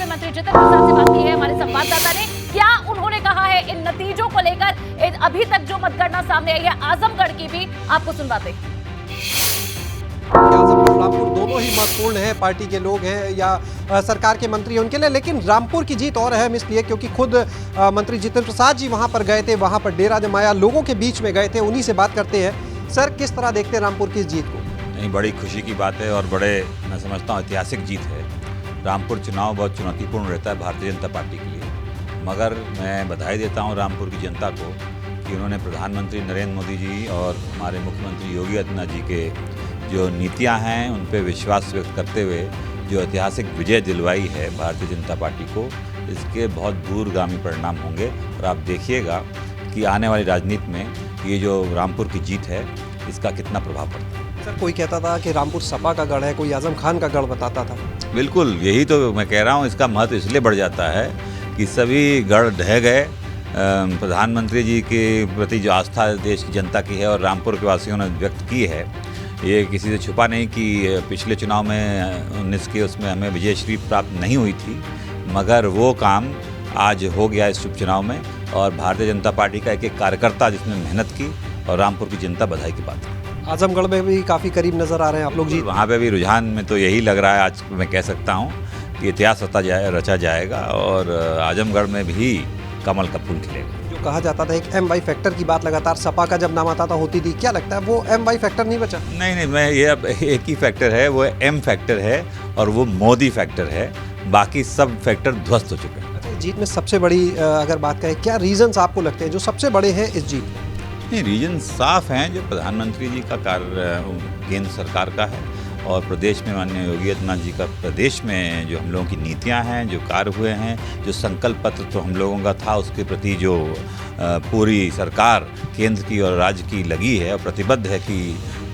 मंत्री जितेंद्र प्रसाद से बात की है हमारे संवाददाता ने। क्या उन्होंने कहा है इन नतीजों को लेकर? अभी तक जो मतगणना सामने आई है आजमगढ़ की भी, आपको सुनवाते हैं। आजमगढ़ रामपुर दोनों ही महत्वपूर्ण है, पार्टी के लोग हैं या सरकार के मंत्री हैं उनके लिए, लेकिन रामपुर की जीत और अहम इसलिए क्योंकि खुद मंत्री जितेंद्र प्रसाद जी वहां पर गए थे, वहां पर डेरा जमाया, लोगों के बीच में गए थे, उन्हीं से बात करते हैं। सर, किस तरह देखते हैं रामपुर की जीत को? नहीं, बड़ी खुशी की बात है और बड़े, मैं समझता हूँ, ऐतिहासिक जीत है। रामपुर चुनाव बहुत चुनौतीपूर्ण रहता है भारतीय जनता पार्टी के लिए, मगर मैं बधाई देता हूँ रामपुर की जनता को कि उन्होंने प्रधानमंत्री नरेंद्र मोदी जी और हमारे मुख्यमंत्री योगी आदित्यनाथ जी के जो नीतियां हैं उन पर विश्वास व्यक्त करते हुए जो ऐतिहासिक विजय दिलवाई है भारतीय जनता पार्टी को, इसके बहुत दूरगामी परिणाम होंगे। और आप देखिएगा कि आने वाली राजनीति में ये जो रामपुर की जीत है इसका कितना प्रभाव पड़ता है। सर, कोई कहता था कि रामपुर सपा का गढ़ है, कोई आजम खान का गढ़ बताता था। बिल्कुल, यही तो मैं कह रहा हूँ, इसका महत्व इसलिए बढ़ जाता है कि सभी गढ़ ढह गए। प्रधानमंत्री जी के प्रति जो आस्था देश की जनता की है और रामपुर के वासियों ने व्यक्त की है, ये किसी से छुपा नहीं कि पिछले चुनाव में 19 के उसमें हमें विजयश्री प्राप्त नहीं हुई थी, मगर वो काम आज हो गया इस उपचुनाव में। और भारतीय जनता पार्टी का एक एक कार्यकर्ता जिसने मेहनत की, और रामपुर की जनता बधाई की बात है। आजमगढ़ में भी काफ़ी करीब नज़र आ रहे हैं आप लोग जी। वहाँ पे भी रुझान में तो यही लग रहा है, आज मैं कह सकता हूँ कि इतिहास रचा जाएगा और आजमगढ़ में भी कमल का फूल खिलेगा। जो कहा जाता था एक MY फैक्टर की बात लगातार सपा का जब नाम आता था होती थी, क्या लगता है वो MY फैक्टर नहीं बचा? नहीं, मैं ये अब एक ही फैक्टर है, वो M फैक्टर है और वो मोदी फैक्टर है। बाकी सब फैक्टर ध्वस्त हो चुके हैं। अच्छा, जीत में सबसे बड़ी अगर बात करें, क्या रीजंस आपको लगते हैं जो सबसे बड़े हैं इस जीत में? नहीं, रीजन साफ हैं, जो प्रधानमंत्री जी का कार्य केंद्र सरकार का है और प्रदेश में माननीय योगी आदित्यनाथ जी का प्रदेश में जो हम लोगों की नीतियां हैं, जो कार्य हुए हैं, जो संकल्प पत्र तो हम लोगों का था उसके प्रति जो पूरी सरकार केंद्र की और राज्य की लगी है और प्रतिबद्ध है कि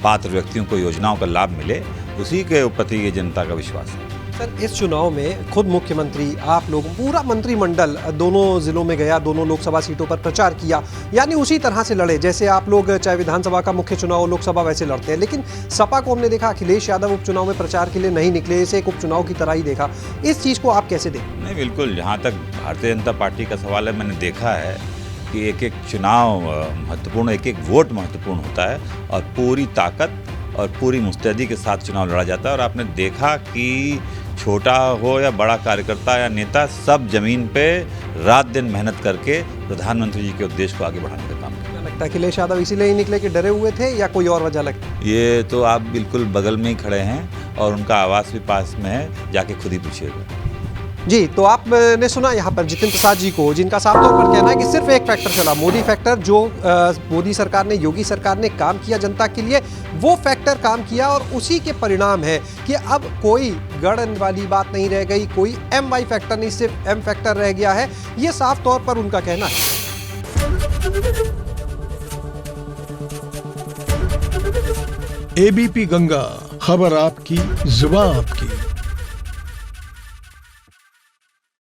पात्र व्यक्तियों को योजनाओं का लाभ मिले, उसी के प्रति ये जनता का विश्वास है। सर, इस चुनाव में खुद मुख्यमंत्री, आप लोग, पूरा मंत्रिमंडल दोनों जिलों में गया, दोनों लोकसभा सीटों पर प्रचार किया, यानी उसी तरह से लड़े जैसे आप लोग चाहे विधानसभा का मुख्य चुनाव हो, लोकसभा वैसे लड़ते हैं। लेकिन सपा को हमने देखा अखिलेश यादव उपचुनाव में प्रचार के लिए नहीं निकले, इसे एक उपचुनाव की तरह ही देखा। इस चीज़ को आप कैसे देखते? नहीं, बिल्कुल, जहाँ तक भारतीय जनता पार्टी का सवाल है, मैंने देखा है कि एक एक चुनाव महत्वपूर्ण, एक एक वोट महत्वपूर्ण होता है और पूरी ताकत और पूरी मुस्तैदी के साथ चुनाव लड़ा जाता है। और आपने देखा कि छोटा हो या बड़ा कार्यकर्ता या नेता, सब जमीन पे रात दिन मेहनत करके प्रधानमंत्री जी के उद्देश्य को आगे बढ़ाने का काम किया। लगता है अखिलेश यादव इसीलिए ही निकले कि डरे हुए थे या कोई और वजह लगती है? ये तो आप बिल्कुल बगल में ही खड़े हैं और उनका आवास भी पास में है, जाके खुद ही पूछिएगा। जी, तो आपने सुना यहाँ पर जितेंद्र प्रसाद जी को, जिनका साफ तौर पर कहना है कि सिर्फ एक फैक्टर चला, मोदी फैक्टर, जो मोदी सरकार ने, योगी सरकार ने काम किया जनता के लिए, वो फैक्टर काम किया और उसी के परिणाम है कि अब कोई गढ़ वाली बात नहीं रह गई, कोई MY फैक्टर नहीं, सिर्फ M फैक्टर रह गया है। ये साफ तौर पर उनका कहना है। ABP गंगा, खबर आपकी, जुबान आपकी।